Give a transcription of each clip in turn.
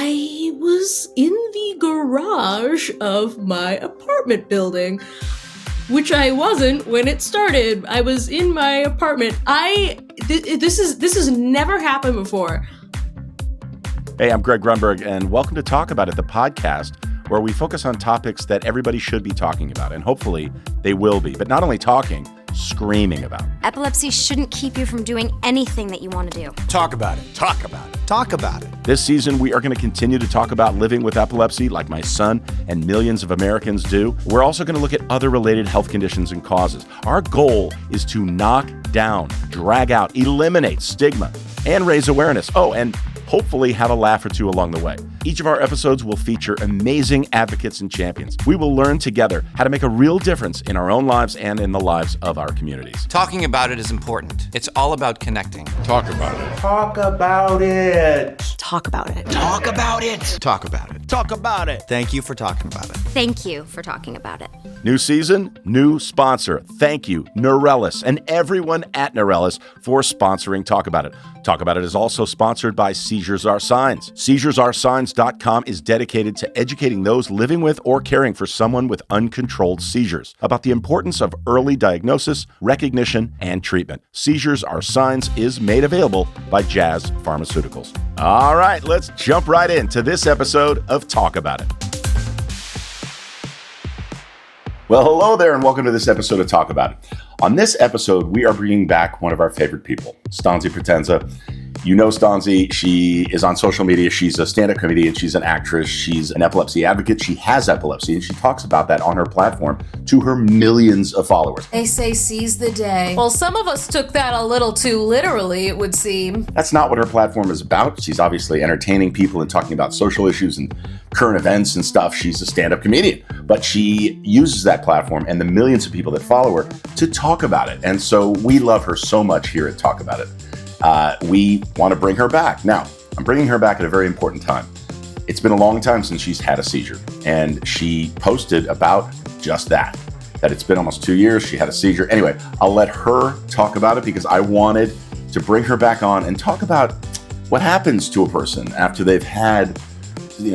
I was in the garage of my apartment building, which I wasn't when it started. I was in my apartment. This has never happened before. Hey, I'm Greg Grunberg, and welcome to Talk About It, the podcast where we focus on topics that everybody should be talking about, and hopefully they will be, but not only talking, screaming about. Epilepsy shouldn't keep you from doing anything that you want to do. Talk about it. Talk about it. Talk about it. This season, we are going to continue to talk about living with epilepsy like my son and millions of Americans do. We're also going to look at other related health conditions and causes. Our goal is to knock down, drag out, eliminate stigma, and raise awareness. Oh, and hopefully have a laugh or two along the way. Each of our episodes will feature amazing advocates and champions. We will learn together how to make a real difference in our own lives and in the lives of our communities. Talking about it is important. It's all about connecting. Talk about it. Talk about it. Talk about it. Talk about it. Talk about it. Talk about it. Thank you for talking about it. Thank you for talking about it. New season, new sponsor. Thank you, Neurelis, and everyone at Neurelis for sponsoring Talk About It. Talk About It is also sponsored by Seizures Are Signs. SeizuresAreSigns.com is dedicated to educating those living with or caring for someone with uncontrolled seizures about the importance of early diagnosis, recognition, and treatment. Seizures Are Signs is made available by Jazz Pharmaceuticals. All right, let's jump right into this episode of Talk About It. Well, hello there, and welcome to this episode of Talk About It. On this episode, we are bringing back one of our favorite people, Stanzi Potenza. You know Stanzi. She is on social media. She's a stand-up comedian. She's an actress. She's an epilepsy advocate. She has epilepsy, and she talks about that on her platform to her millions of followers. They say seize the day. Well, some of us took that a little too literally, it would seem. That's not what her platform is about. She's obviously entertaining people and talking about social issues and current events and stuff. She's a stand-up comedian, but she uses that platform and the millions of people that follow her to talk about it. And so we love her so much here at Talk About It. We want to bring her back. Now, I'm bringing her back at a very important time. It's been a long time since she's had a seizure, and she posted about just that it's been almost 2 years. She had a seizure. Anyway, I'll let her talk about it because I wanted to bring her back on and talk about what happens to a person after they've had,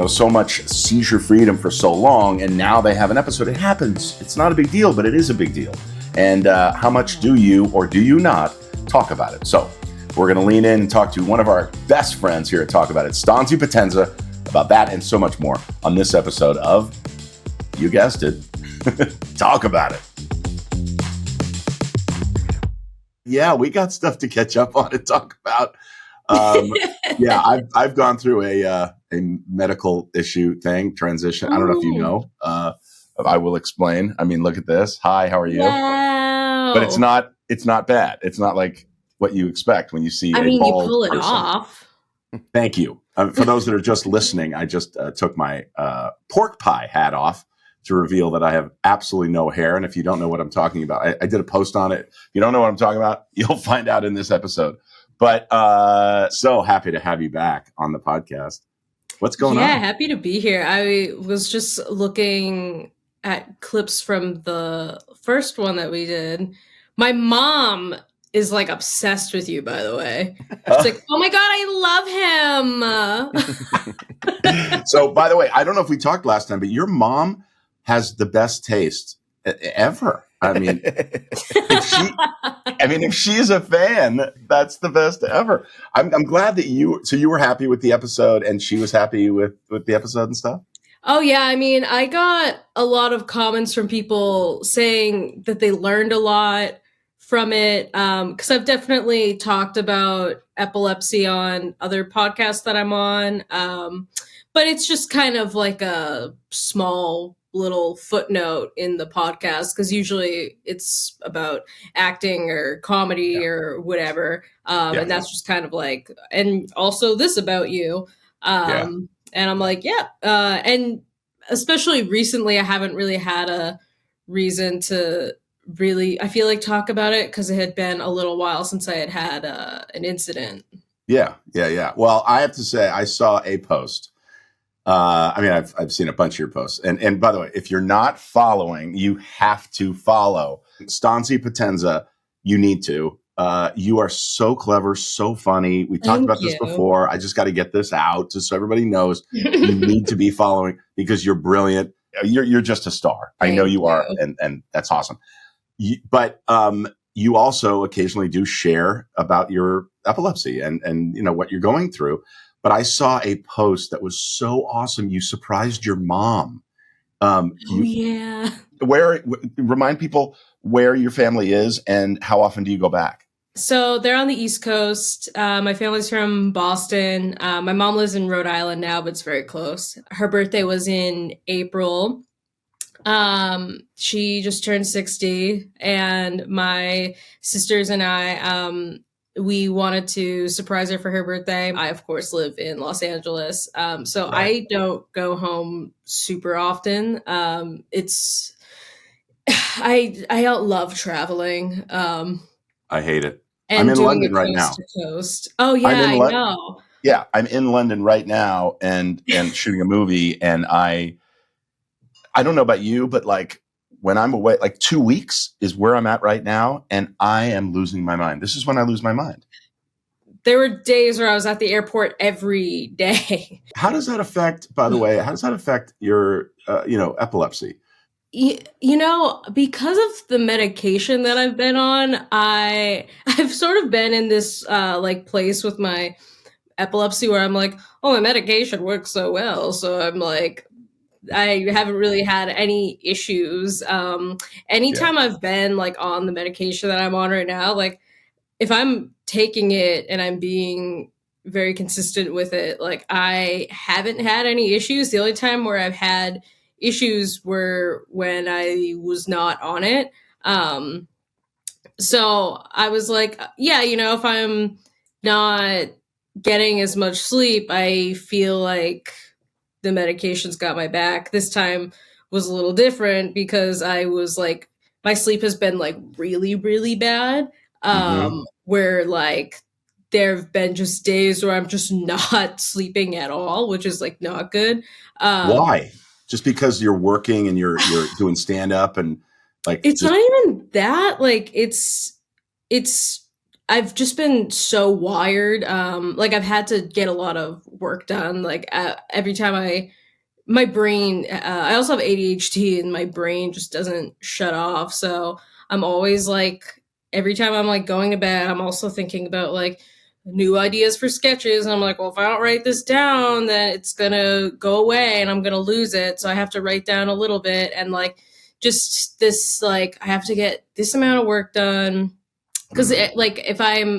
so much seizure freedom for so long, and now they have an episode. It happens. It's not a big deal, but it is a big deal. And how much do you or do you not talk about it? So we're going to lean in and talk to one of our best friends here at Talk About It, Stanzi Potenza, about that and so much more on this episode of, you guessed it, Talk About It. Yeah, we got stuff to catch up on and talk about. I've gone through a medical issue thing, transition. I don't know if you know. I will explain. I mean, look at this. Hi, how are you? Wow. But it's not bad. It's not like what you expect when you see a bald you pull it person. off. Thank you. For those that are just listening, I just took my pork pie hat off to reveal that I have absolutely no hair. And if you don't know what I'm talking about, I did a post on it. If you don't know what I'm talking about, you'll find out in this episode. But so happy to have you back on the podcast. What's going on? Yeah, happy to be here. I was just looking at clips from the first one that we did. My mom is like obsessed with you, by the way. She's like, oh my God, I love him. So, by the way, I don't know if we talked last time, but your mom has the best taste ever. I mean, if she's a fan, that's the best ever. I'm glad that you were happy with the episode and she was happy with the episode and stuff. Oh yeah. I mean, I got a lot of comments from people saying that they learned a lot from it. Cause I've definitely talked about epilepsy on other podcasts that I'm on. But it's just kind of like a small little footnote in the podcast, because usually it's about acting or comedy or whatever. And that's just kind of like, and also this about you. And I'm like, and especially recently, I haven't really had a reason to really, I feel like, talk about it because it had been a little while since I had an incident. Yeah. Well, I have to say, I saw a post. I've seen a bunch of your posts. And by the way, if you're not following, you have to follow Stanzi Potenza. You need to. You are so clever, so funny. We talked Thank about this you. before. I just got to get this out just so everybody knows you need to be following because you're brilliant. You're just a star. I know Thank you are, you. and that's awesome. But you also occasionally do share about your epilepsy and what you're going through. But I saw a post that was so awesome. You surprised your mom. Oh, yeah. Remind people where your family is and how often do you go back? So they're on the East Coast. My family's from Boston. My mom lives in Rhode Island now, but it's very close. Her birthday was in April. She just turned 60, and my sisters and I, we wanted to surprise her for her birthday. I, of course, live in Los Angeles. So Right. I don't go home super often. I don't love traveling. I hate it. I'm And in doing London it right coast now. to coast. Oh I'm yeah, in I London. know. Yeah, I'm in London right now and shooting a movie. And I don't know about you, but like when I'm away, like 2 weeks is where I'm at right now, and I am losing my mind. This is when I lose my mind. There were days where I was at the airport every day. How does that affect, by the way, how does that affect your, epilepsy? Because of the medication that I've been on, I've sort of been in this like place with my epilepsy where I'm like, oh, my medication works so well, so I'm like, I haven't really had any issues. Yeah. Anytime I've been like on the medication that I'm on right now, like if I'm taking it and I'm being very consistent with it, like I haven't had any issues. The only time where I've had issues were when I was not on it. Um, so I was like, yeah, if I'm not getting as much sleep, I feel like the medication's got my back. This time was a little different because I was like, my sleep has been like really, really bad. Hmm. Where like there have been just days where I'm just not sleeping at all, which is like not good. Um, Why? Just because you're working and you're doing stand up and like it's not just even that. Like it's I've just been so wired. Like I've had to get a lot of work done. Like every time my brain, I also have ADHD and my brain just doesn't shut off. So I'm always like, every time I'm like going to bed, I'm also thinking about like new ideas for sketches. And I'm like, well, if I don't write this down, then it's going to go away and I'm going to lose it. So I have to write down a little bit and like just this, like, I have to get this amount of work done. Because like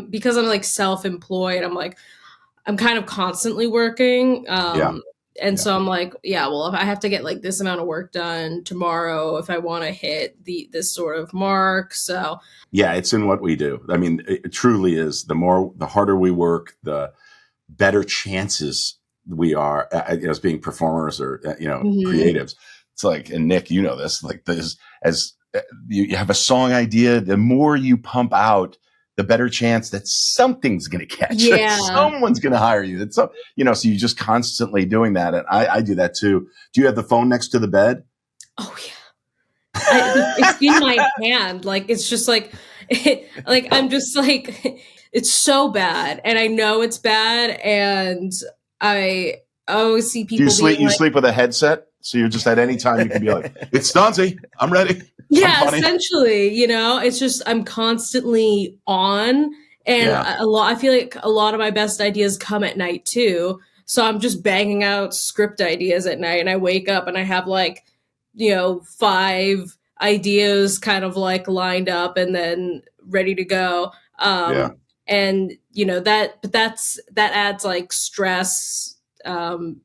because I'm like self-employed, I'm kind of constantly working. yeah, And yeah. so I'm like, yeah, well, if I have to get like this amount of work done tomorrow, if I want to hit this sort of mark. So Yeah, it's in what we do. I mean, it truly is. The harder we work, the better chances we are as being performers or mhm. creatives. It's like, and Nick, you know this. Like this, as you have a song idea, the more you pump out, the better chance that something's going to catch. That Yeah. someone's going to hire you. That so you're just constantly doing that, and I do that too. Do you have the phone next to the bed? Oh yeah. It's in my hand. Like it's just like, like I'm just like, it's so bad, and I know it's bad, and I always see Do you people being sleep? You like, sleep with a headset, so you're just at any time you can be like, "It's Stanzi. I'm ready. I'm yeah, funny." essentially, it's just I'm constantly on, and Yeah, a lot. I feel like a lot of my best ideas come at night too. So I'm just banging out script ideas at night, and I wake up and I have like, 5 ideas kind of like lined up and then ready to go. yeah, And but that adds like stress,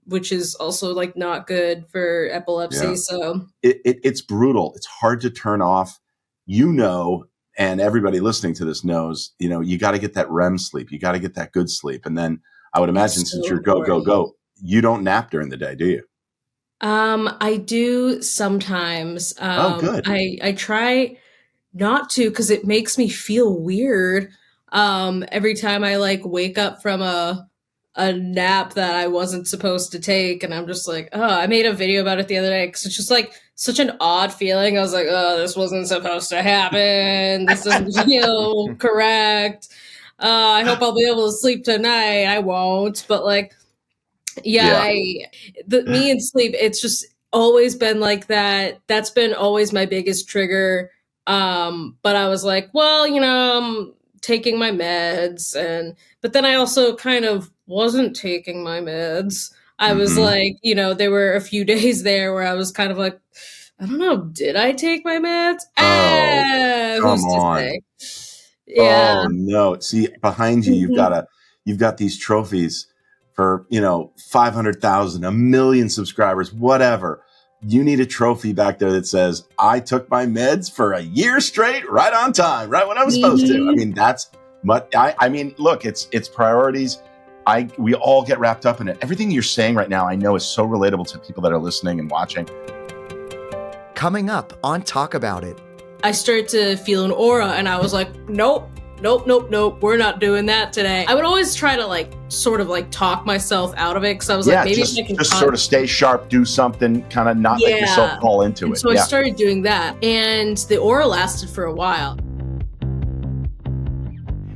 which is also like not good for yeah. epilepsy. So It's brutal. It's hard to turn off. You know, and everybody listening to this knows. You got to get that REM sleep. You got to get that good sleep. And then I would imagine it's since so you're go go important. go, you don't nap during the day, do you? I do sometimes. Oh, good. I try not to because it makes me feel weird. Every time I like wake up from a nap that I wasn't supposed to take, and I'm just like, oh, I made a video about it the other day because it's just like such an odd feeling. I was like, oh, this wasn't supposed to happen. This doesn't feel correct. I hope I'll be able to sleep tonight. I won't, but like, yeah, Yeah. me and sleep, it's just always been like that. That's been always my biggest trigger. But I was like, well, I'm taking my meds, but then I also kind of wasn't taking my meds. I was Mhm. like, there were a few days there where I was kind of like, I don't know, did I take my meds? Oh, Who's come to on. say? Yeah. Oh no. See, behind you, Mhm. you've got these trophies for, 500,000, a million subscribers, whatever. You need a trophy back there that says, I took my meds for a year straight, right on time, right when I was supposed to. I Mhm. mean, that's I mean, look, it's priorities. We all get wrapped up in it. Everything you're saying right now, I know is so relatable to people that are listening and watching. Coming up on Talk About It. I started to feel an aura, and I was like, nope, nope, nope, nope, we're not doing that today. I would always try to sort of talk myself out of it, because I was Yeah, like, maybe just if I can sort of stay sharp, do something, kind of not let yourself yeah. fall into And it. so I Yeah. started doing that, and the aura lasted for a while.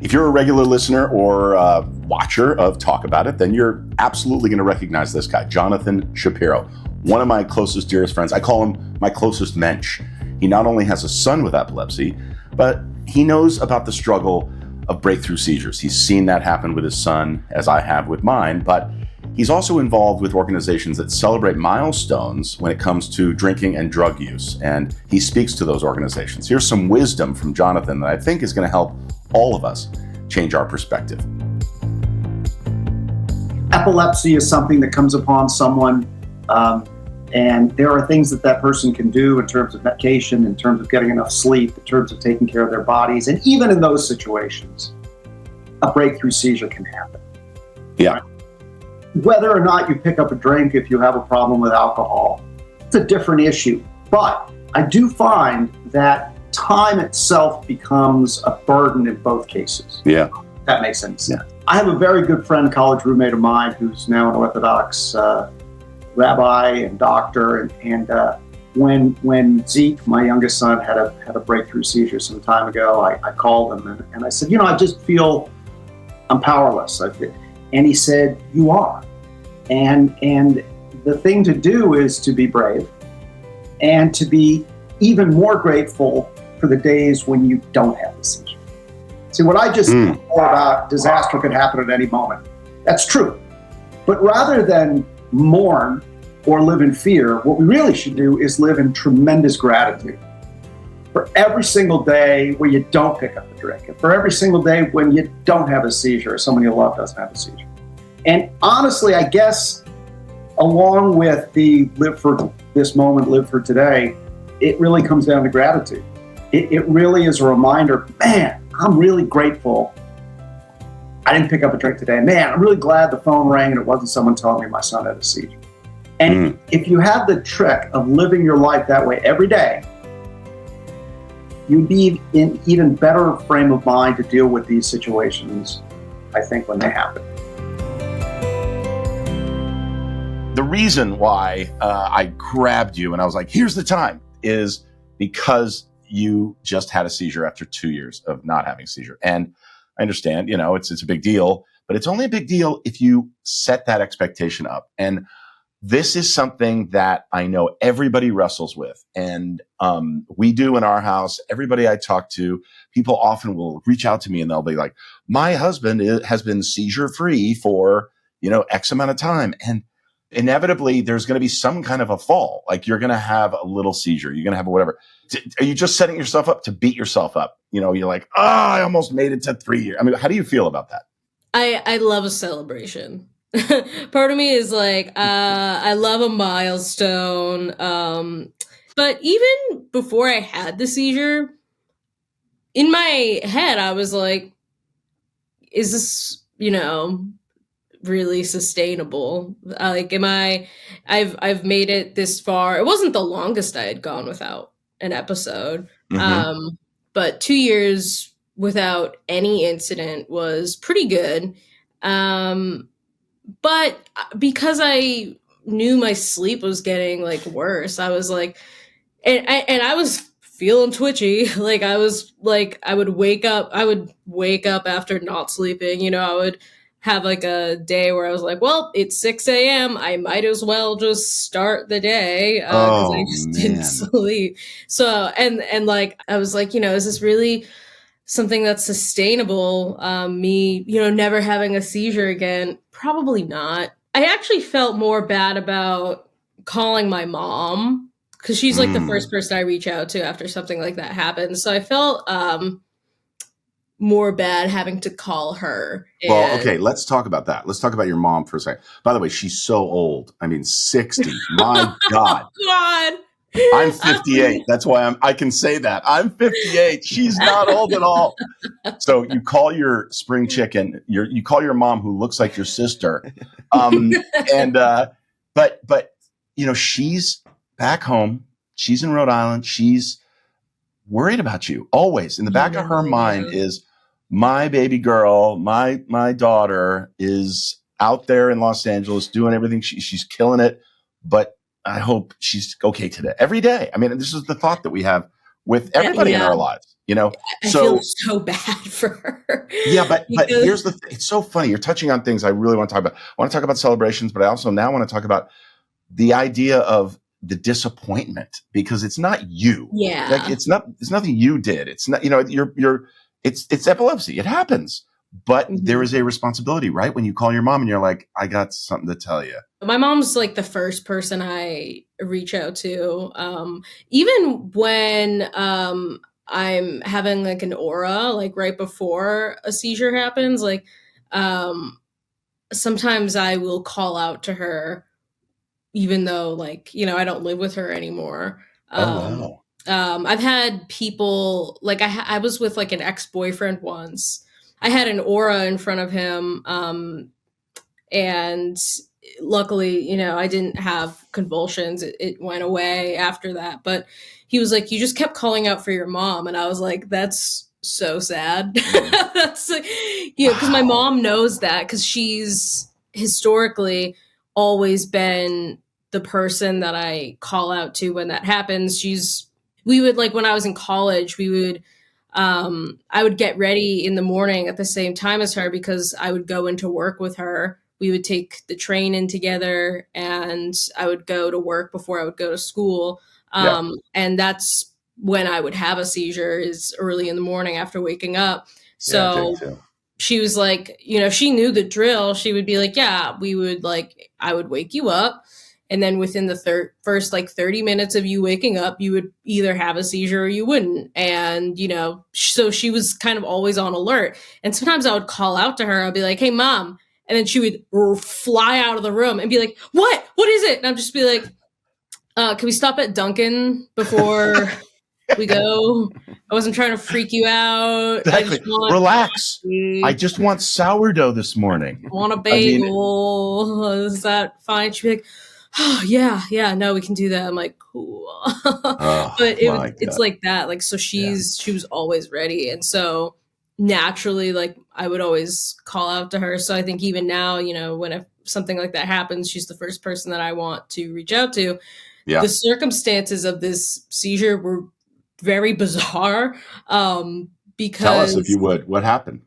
If you're a regular listener or watcher of Talk About It, then you're absolutely going to recognize this guy, Jonathan Shapiro, one of my closest, dearest friends. I call him my closest mensch. He not only has a son with epilepsy, but he knows about the struggle of breakthrough seizures. He's seen that happen with his son, as I have with mine, but he's also involved with organizations that celebrate milestones when it comes to drinking and drug use, and he speaks to those organizations. Here's some wisdom from Jonathan that I think is going to help all of us change our perspective. Epilepsy is something that comes upon someone, and there are things that person can do in terms of medication, in terms of getting enough sleep, in terms of taking care of their bodies. And even in those situations, a breakthrough seizure can happen. Yeah. Whether or not you pick up a drink if you have a problem with alcohol, it's a different issue. But I do find that time itself becomes a burden in both cases. Yeah. If that makes sense. Yeah. I have a very good friend, college roommate of mine, who's now an Orthodox rabbi and doctor. And when Zeke, my youngest son, had a breakthrough seizure some time ago, I called him and I said, I just feel I'm powerless. And he said, you are. And the thing to do is to be brave and to be even more grateful for the days when you don't have the seizure. See, what I just said about disaster could happen at any moment, that's true. But rather than mourn or live in fear, what we really should do is live in tremendous gratitude for every single day where you don't pick up the drink, and for every single day when you don't have a seizure or someone you love doesn't have a seizure. And honestly, I guess, along with the live for this moment, live for today, it really comes down to gratitude. It really is a reminder, man, I'm really grateful I didn't pick up a drink today. Man, I'm really glad the phone rang and it wasn't someone telling me my son had a seizure. And if you have the trick of living your life that way every day, you'd be in even better frame of mind to deal with these situations, I think, when they happen. The reason why I grabbed you and I was like, here's the time, is because you just had a seizure after 2 years of not having a seizure. And I understand, it's a big deal, but it's only a big deal if you set that expectation up. And this is something that I know everybody wrestles with. And we do in our house. Everybody I talk to, people often will reach out to me and they'll be like, my husband has been seizure free for, X amount of time. And inevitably there's going to be some kind of a fall. Like you're going to have a little seizure. You're going to have whatever. Are you just setting yourself up to beat yourself up? You're like, I almost made it to 3 years. I mean, how do you feel about that? I love a celebration. Part of me is like, I love a milestone. But even before I had the seizure, in my head, I was like, is this, really sustainable? I've made it this far. It wasn't the longest I had gone without an episode. But 2 years without any incident was pretty good. but because I knew my sleep was getting like worse, I was like, and I was feeling twitchy. Like I was like, I would wake up after not sleeping. I would have like a day where I was like, well, it's 6 a.m. I might as well just start the day because I Oh just didn't man. sleep. So, and like, I was like, is this really something that's sustainable? Me, never having a seizure again? Probably not. I actually felt more bad about calling my mom because she's like the first Mm. person I reach out to after something like that happens. So I felt more bad having to call her. Well, And okay, let's talk about that. Let's talk about your mom for a second. By the way, she's so old. I mean, 60. My God. God. I'm 58. That's why I can say that. I'm 58. She's not old at all. So you call your spring chicken, you call your mom who looks like your sister. Um, and but she's back home. She's in Rhode Island. She's worried about you always. In the back of her mind is my baby girl, my daughter is out there in Los Angeles doing everything. She's killing it. But I hope she's okay today. Every day. I mean, this is the thought that we have with everybody in Yeah. our lives, I feel so bad for her. Yeah, but because here's the it's so funny. You're touching on things I really want to talk about. I want to talk about celebrations, but I also now want to talk about the idea of the disappointment, because it's not you. Yeah. Like it's nothing you did. It's not, it's epilepsy. It happens. But there is a responsibility, right? When you call your mom and you're like, I got something to tell you. My mom's like the first person I reach out to. Even when I'm having like an aura, like right before a seizure happens, like sometimes I will call out to her, even though like, I don't live with her anymore. Oh, wow. I've had people like I was with like an ex-boyfriend once. I had an aura in front of him. And luckily, I didn't have convulsions. It went away after that. But he was like, you just kept calling out for your mom. And I was like, that's so sad. That's like, because my mom knows that, because she's historically always been the person that I call out to when that happens. We would like, when I was in college, I would get ready in the morning at the same time as her because I would go into work with her. We would take the train in together and I would go to work before I would go to school. And that's when I would have a seizure, is early in the morning after waking up. So she was like, she knew the drill. She would be like, yeah, I would wake you up. And then within the first like 30 minutes of you waking up, you would either have a seizure or you wouldn't. And, so she was kind of always on alert. And sometimes I would call out to her. I'd be like, hey, mom. And then she would fly out of the room and be like, what? What is it? And I'd just be like, can we stop at Dunkin' before we go? I wasn't trying to freak you out. Exactly. Relax. I just want sourdough this morning. I want a bagel. Is that fine? She'd be like, oh, yeah, no, we can do that. I'm like, cool. But it's like that. Like, so she was always ready. And so naturally, like, I would always call out to her. So I think even now, when something like that happens, she's the first person that I want to reach out to. Yeah. The circumstances of this seizure were very bizarre. Because tell us, if you would, what happened?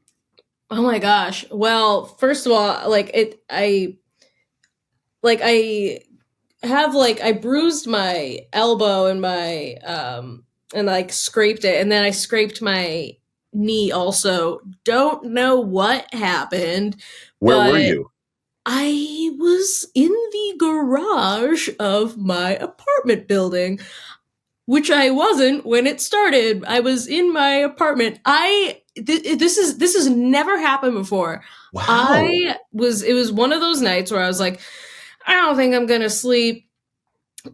Oh my gosh. Well, first of all, I bruised my elbow and my and like scraped it, and then I scraped my knee also. Don't know what happened. Where were you? I was in the garage of my apartment building, which I wasn't when it started. I was in my apartment. This has never happened before. Wow. It was one of those nights where I was like, I don't think I'm gonna sleep.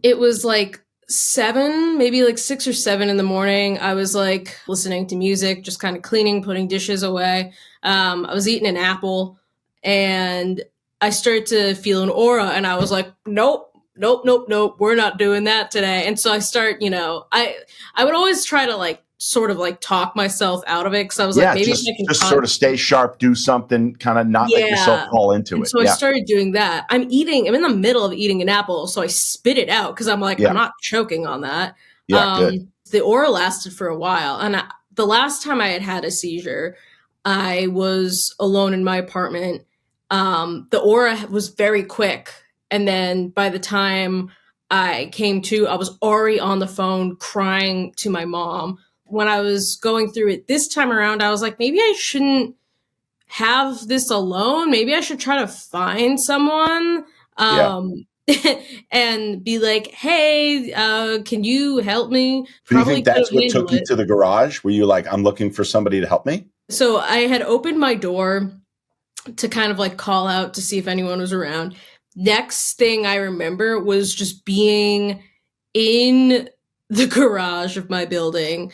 It was like 7, maybe like 6 or 7 in the morning. I was like listening to music, just kind of cleaning, putting dishes away. I was eating an apple and I started to feel an aura, and I was like, nope, we're not doing that today. And so I start, I would always try to like sort of like talk myself out of it because I was like, maybe if I can just sort of stay sharp, do something, kind of not let yourself fall into and it. so I started doing that. I'm in the middle of eating an apple, so I spit it out because I'm like, I'm not choking on that. Good. The aura lasted for a while, and the last time I had a seizure, I was alone in my apartment. The aura was very quick, and then by the time I came to, I was already on the phone crying to my mom. When I was going through it this time around, I was like, maybe I shouldn't have this alone. Maybe I should try to find someone. And be like, hey, can you help me? Do you think that's what took you to the garage? Were you like, I'm looking for somebody to help me? So I had opened my door to kind of like call out to see if anyone was around. Next thing I remember was just being in the garage of my building.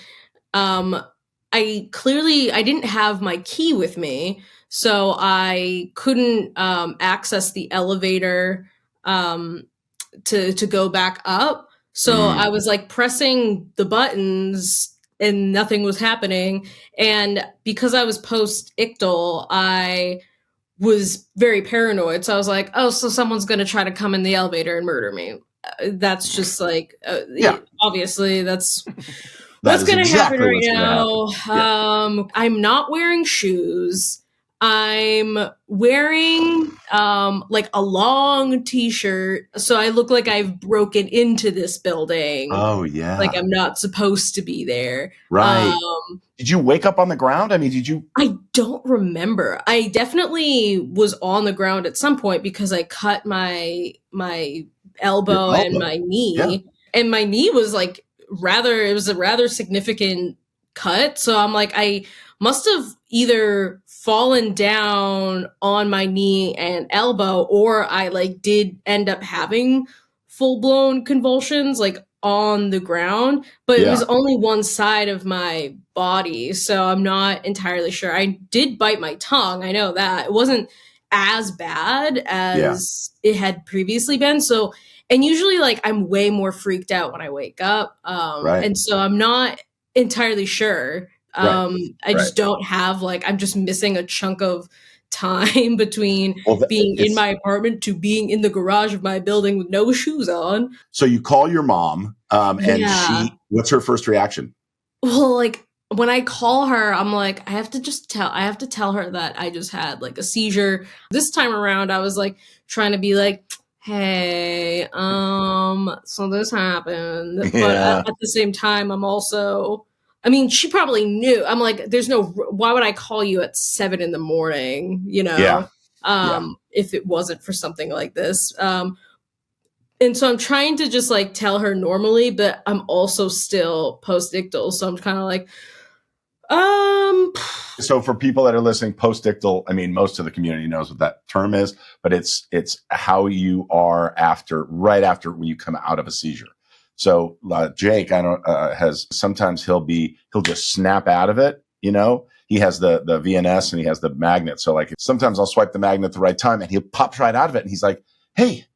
I didn't have my key with me, so I couldn't access the elevator to go back up. So I was like pressing the buttons and nothing was happening. And because I was post-ictal, I was very paranoid. So I was like, oh, so someone's going to try to come in the elevator and murder me. That's just like, obviously that's what's going to happen right now. I'm not wearing shoes. I'm wearing like a long t-shirt, so I look like I've broken into this building. Oh yeah, like I'm not supposed to be there. Right. Did you wake up on the ground? I mean, did you? I don't remember. I definitely was on the ground at some point because I cut my elbow and my knee, and my knee was like it was a rather significant cut. So I'm like, I must have either fallen down on my knee and elbow, or I like did end up having full-blown convulsions like on the ground, but it was only one side of my body, so I'm not entirely sure. I did bite my tongue, I know that. It wasn't as bad as it had previously been. So, and usually like I'm way more freaked out when I wake up, and so I'm not entirely sure. I just don't have I'm just missing a chunk of time between being in my apartment to being in the garage of my building with no shoes on. So you call your mom, and what's her first reaction? Well, like when I call her, I'm like, I have to tell her that I just had like a seizure. This time around, I was like trying to be like, hey, so this happened. But at the same time, I'm also, I mean, she probably knew. I'm like, why would I call you at 7 a.m, you know? If it wasn't for something like this. And so I'm trying to just like tell her normally, but I'm also still post-ictal. So I'm kind of like, So for people that are listening, post-ictal, I mean, most of the community knows what that term is, but it's how you are right after when you come out of a seizure. So Jake, sometimes he'll just snap out of it. You know, he has the VNS and he has the magnet. So like sometimes I'll swipe the magnet at the right time and he pops right out of it. And he's like, hey,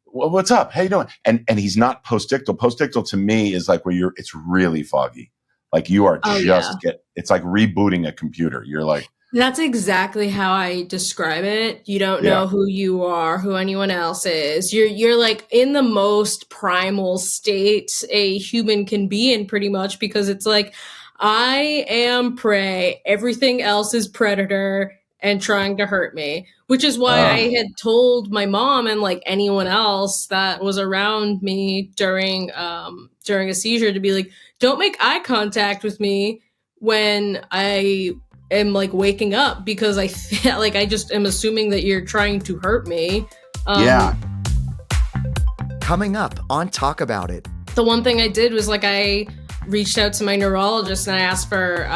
what's up? How you doing? And he's not post-ictal. Post-ictal to me is like where it's really foggy. Like you are it's like rebooting a computer. You're like, that's exactly how I describe it. You don't know who you are, who anyone else is. You're like in the most primal state a human can be in, pretty much, because it's like, I am prey, everything else is predator and trying to hurt me, which is why I had told my mom and like anyone else that was around me during a seizure to be like, don't make eye contact with me when I am like waking up, because I feel like I just am assuming that you're trying to hurt me. Coming up on Talk About It. The one thing I did was like I reached out to my neurologist and I asked for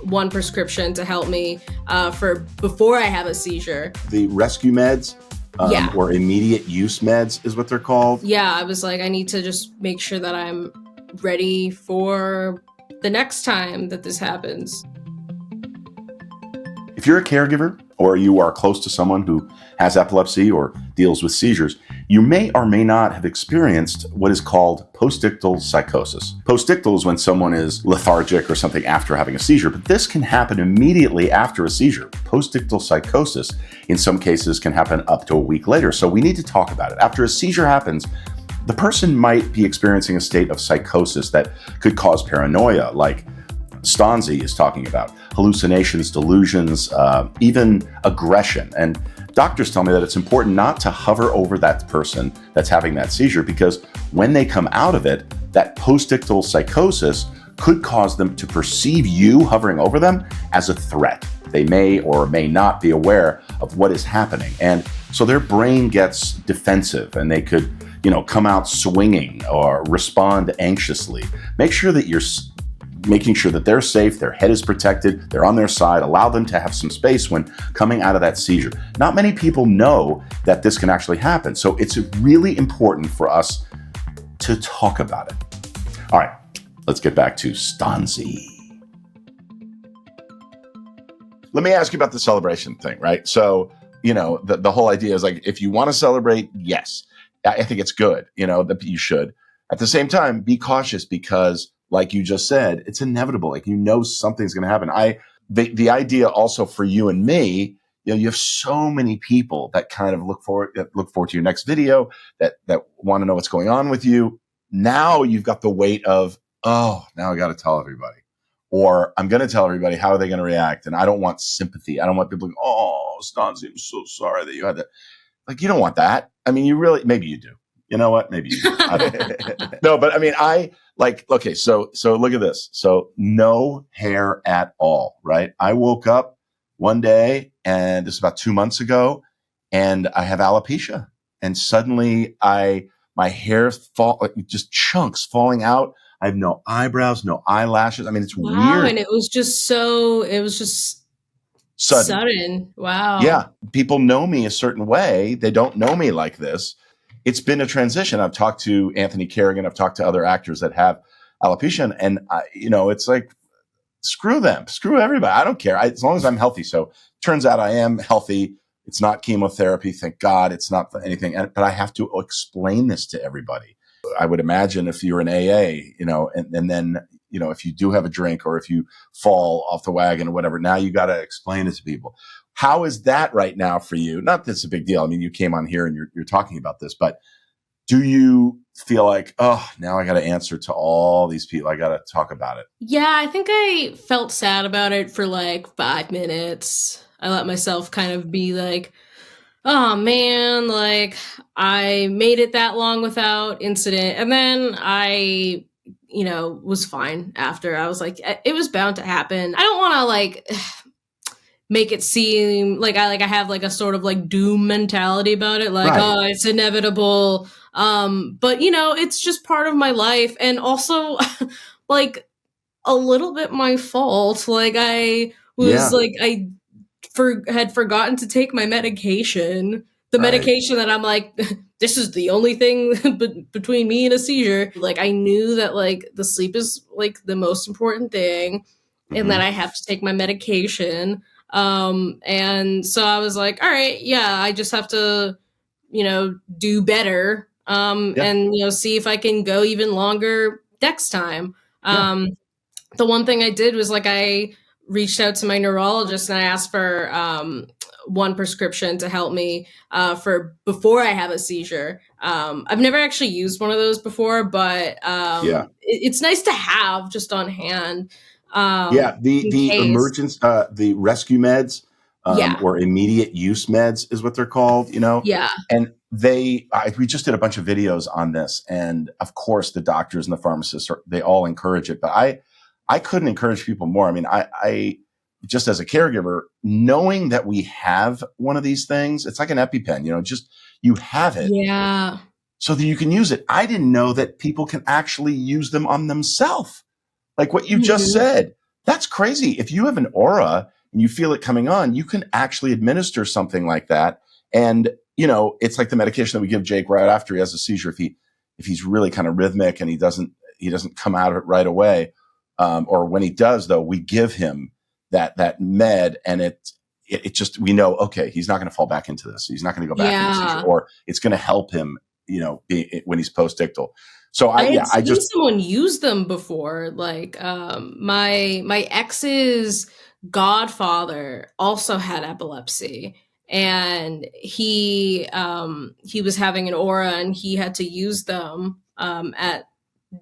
one prescription to help me for before I have a seizure. The rescue meds or immediate use meds is what they're called. Yeah, I was like, I need to just make sure that I'm ready for the next time that this happens. If you're a caregiver or you are close to someone who has epilepsy or deals with seizures, you may or may not have experienced what is called postictal psychosis. Postictal is when someone is lethargic or something after having a seizure, but this can happen immediately after a seizure. Postictal psychosis, in some cases, can happen up to a week later, so we need to talk about it. After a seizure happens, the person might be experiencing a state of psychosis that could cause paranoia, like Stanzi is talking about, hallucinations, delusions, even aggression. And doctors tell me that it's important not to hover over that person that's having that seizure, because when they come out of it, that postictal psychosis could cause them to perceive you hovering over them as a threat. They may or may not be aware of what is happening. And so their brain gets defensive and they could, come out swinging or respond anxiously. Make sure that you're making sure that they're safe, their head is protected, they're on their side, allow them to have some space when coming out of that seizure. Not many people know that this can actually happen, so it's really important for us to talk about it. All right, let's get back to Stanzi. Let me ask you about the celebration thing, right? So, the whole idea is like, if you want to celebrate, yes, I think it's good, that you should. At the same time, be cautious because, like you just said, it's inevitable. Like, something's going to happen. The idea also for you and me, you have so many people that kind of look forward to your next video, that want to know what's going on with you. Now you've got the weight of, now I got to tell everybody, or I'm going to tell everybody. How are they going to react? And I don't want sympathy. I don't want people going, "Oh, Stanzi, I'm so sorry that you had that." Like, you don't want that. I mean, maybe you do. You know what? Maybe you do. No, but I mean, okay, so look at this. So no hair at all, right? I woke up one day, and this is about 2 months ago, and I have alopecia. And suddenly my hair just chunks falling out. I have no eyebrows, no eyelashes. I mean, it's weird. And it was just sudden. Wow. Yeah. People know me a certain way. They don't know me like this. It's been a transition. I've talked to Anthony Kerrigan. I've talked to other actors that have alopecia, and it's like, screw them, screw everybody. I don't care. As long as I'm healthy. So turns out I am healthy. It's not chemotherapy. Thank God. It's not anything. But I have to explain this to everybody. I would imagine if you're in AA, and then, if you do have a drink or if you fall off the wagon or whatever, now you got to explain it to people. How is that right now for you? Not that it's a big deal. I mean, you came on here and you're talking about this, but do you feel like, now I got to answer to all these people. I got to talk about it. Yeah, I think I felt sad about it for like 5 minutes. I let myself kind of be like, oh man, like I made it that long without incident. And then I, was fine after. I was like, it was bound to happen. I don't want to like make it seem like I have like a sort of like doom mentality about it. Like, right. It's inevitable. But it's just part of my life. And also like a little bit my fault. Like I was I had forgotten to take my medication. The medication that I'm like, this is the only thing between me and a seizure. Like, I knew that like the sleep is like the most important thing, and that I have to take my medication. And so I was like, all right, yeah, I just have to, do better. And see if I can go even longer next time. The one thing I did was like I reached out to my neurologist and I asked for one prescription to help me for before I have a seizure. I've never actually used one of those before, but it's nice to have just on hand. The emergence, the rescue meds, or immediate use meds is what they're called, Yeah. And we just did a bunch of videos on this, and of course the doctors and the pharmacists they all encourage it, but I couldn't encourage people more. I mean, I just as a caregiver, knowing that we have one of these things, it's like an EpiPen, just you have it. Yeah. So that you can use it. I didn't know that people can actually use them on themselves. Like what you just said. That's crazy. If you have an aura and you feel it coming on, you can actually administer something like that. And, it's like the medication that we give Jake right after he has a seizure. If he's really kind of rhythmic and he doesn't come out of it right away. Or when he does, though, we give him that med, and it just, we know, okay, he's not going to fall back into this. He's not going to go back into seizure, or it's going to help him, when he's postictal. So I had seen someone use them before. Like my ex's godfather also had epilepsy, and he was having an aura, and he had to use them at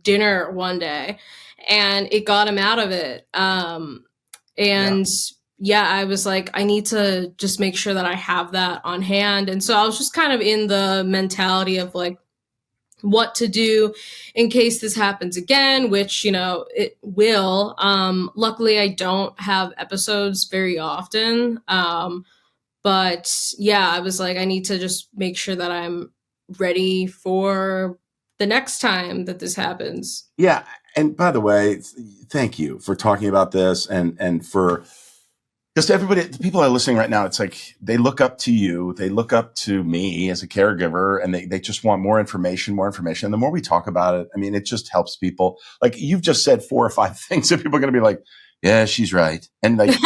dinner one day, and it got him out of it. I was like, I need to just make sure that I have that on hand. And so I was just kind of in the mentality of like, what to do in case this happens again, which, it will. Luckily, I don't have episodes very often. But yeah, I was like, I need to just make sure that I'm ready for the next time that this happens. Yeah. And by the way, thank you for talking about this, and for just everybody, the people that are listening right now. It's like they look up to you, they look up to me as a caregiver, and they just want more information. And the more we talk about it, I mean, it just helps people. Like you've just said 4 or 5 things that people are going to be like, yeah, she's right. And like,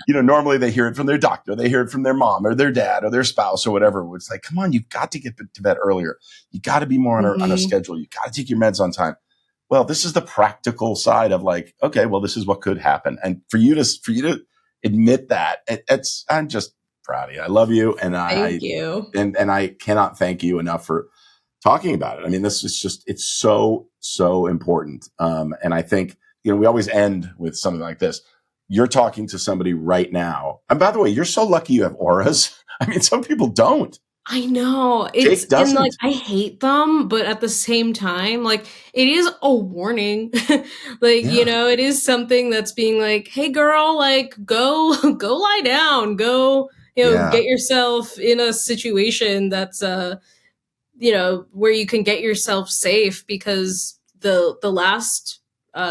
normally they hear it from their doctor, they hear it from their mom or their dad or their spouse or whatever. It's like, come on, you've got to get to bed earlier. You got to be more on a schedule. You got to take your meds on time. Well, this is the practical side of like, okay, well, this is what could happen. And for you to admit that, I'm just proud of you. I love you. And Thank you. And I cannot thank you enough for talking about it. I mean, this is just, it's so, so important. And I think, we always end with something like this. You're talking to somebody right now. And by the way, you're so lucky you have auras. I mean, some people don't. I know. And like, I hate them, but at the same time, like, it is a warning. It is something that's being like, hey girl, like go lie down, go, get yourself in a situation that's, where you can get yourself safe, because the last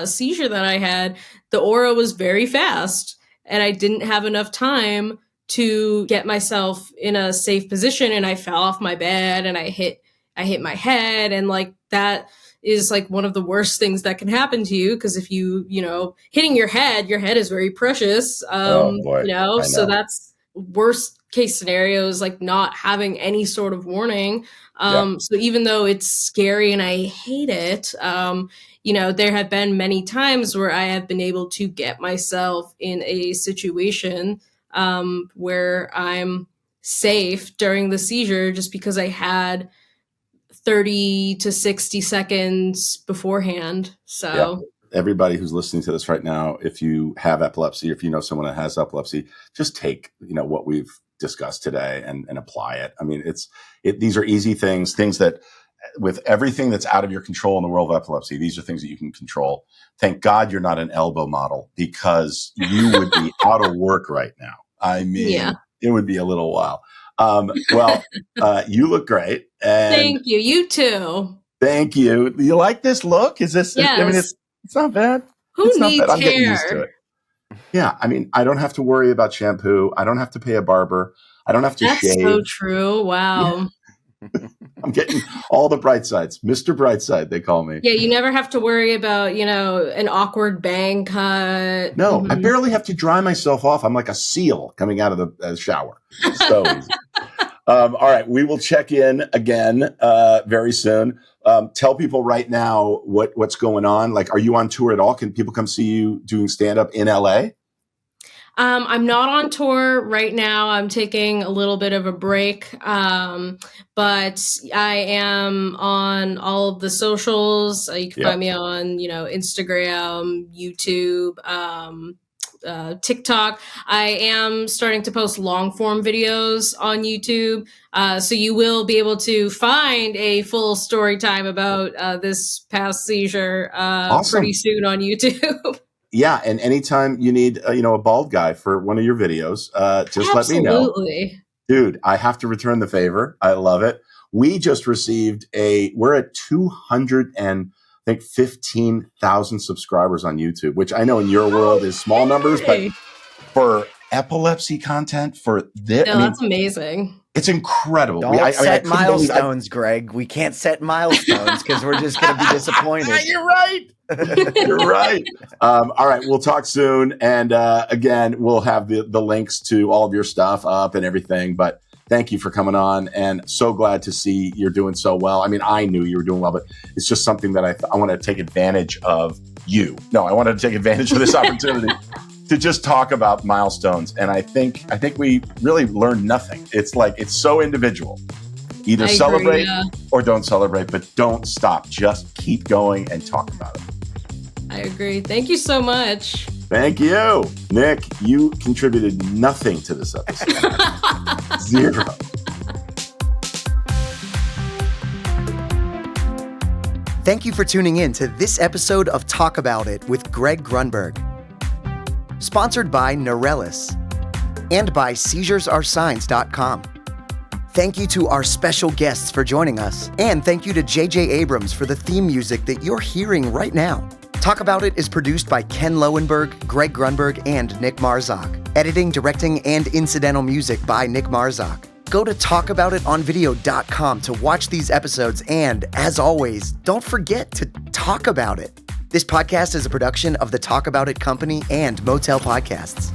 seizure that I had, the aura was very fast, and I didn't have enough time to get myself in a safe position, and I fell off my bed and I hit my head, and like that is like one of the worst things that can happen to you, because if you hitting your head is very precious. Oh boy. So that's worst case scenario, is like not having any sort of warning. So even though it's scary and I hate it, there have been many times where I have been able to get myself in a situation where I'm safe during the seizure, just because I had 30 to 60 seconds beforehand. So everybody who's listening to this right now, if you have epilepsy, or if you know someone that has epilepsy, just take, what we've discussed today and apply it. I mean, these are easy things that, with everything that's out of your control in the world of epilepsy, these are things that you can control. Thank God you're not an elbow model, because you would be out of work right now. I mean, It would be a little while. You look great. And thank you. You too. Thank you. Do you like this look? Is this, yes. I mean, it's not bad. Who needs hair? I'm getting used to it. Yeah. I mean, I don't have to worry about shampoo. I don't have to pay a barber. I don't have to shave. That's so true. Wow. Yeah. I'm getting all the bright sides. Mr. Brightside, they call me. Yeah, you never have to worry about, an awkward bang cut. No, I barely have to dry myself off. I'm like a seal coming out of the shower. So easy. All right, we will check in again very soon. Tell people right now what's going on. Like, are you on tour at all? Can people come see you doing stand-up in LA? I'm not on tour right now. I'm taking a little bit of a break. But I am on all of the socials. You can find me on, Instagram, YouTube, TikTok. I am starting to post long form videos on YouTube. So you will be able to find a full story time about this past seizure pretty soon on YouTube. Yeah, and anytime you need a bald guy for one of your videos, just let me know. Absolutely. Dude, I have to return the favor. I love it. We just received we're at 215,000 subscribers on YouTube, which I know in your world is small numbers, but for epilepsy content, that's amazing. It's incredible. Don't set milestones, Greg. We can't set milestones because we're just going to be disappointed. You're right. You're right. All right, we'll talk soon. And again, we'll have the links to all of your stuff up and everything. But thank you for coming on, and so glad to see you're doing so well. I mean, I knew you were doing well, but it's just something that I want to take advantage of you. No, I wanted to take advantage of this opportunity to just talk about milestones. And I think we really learned nothing. It's like, it's so individual. Either celebrate or don't celebrate, but don't stop. Just keep going and talk about it. I agree. Thank you so much. Thank you. Nick, you contributed nothing to this episode. Zero. Thank you for tuning in to this episode of Talk About It with Greg Grunberg. Sponsored by Neurelis and by seizuresaresigns.com. Thank you to our special guests for joining us, and thank you to J.J. Abrams for the theme music that you're hearing right now. Talk About It is produced by Ken Lowenberg, Greg Grunberg, and Nick Marzak. Editing, directing, and incidental music by Nick Marzak. Go to talkaboutitonvideo.com to watch these episodes, and as always, don't forget to talk about it. This podcast is a production of the Talk About It Company and Motel Podcasts.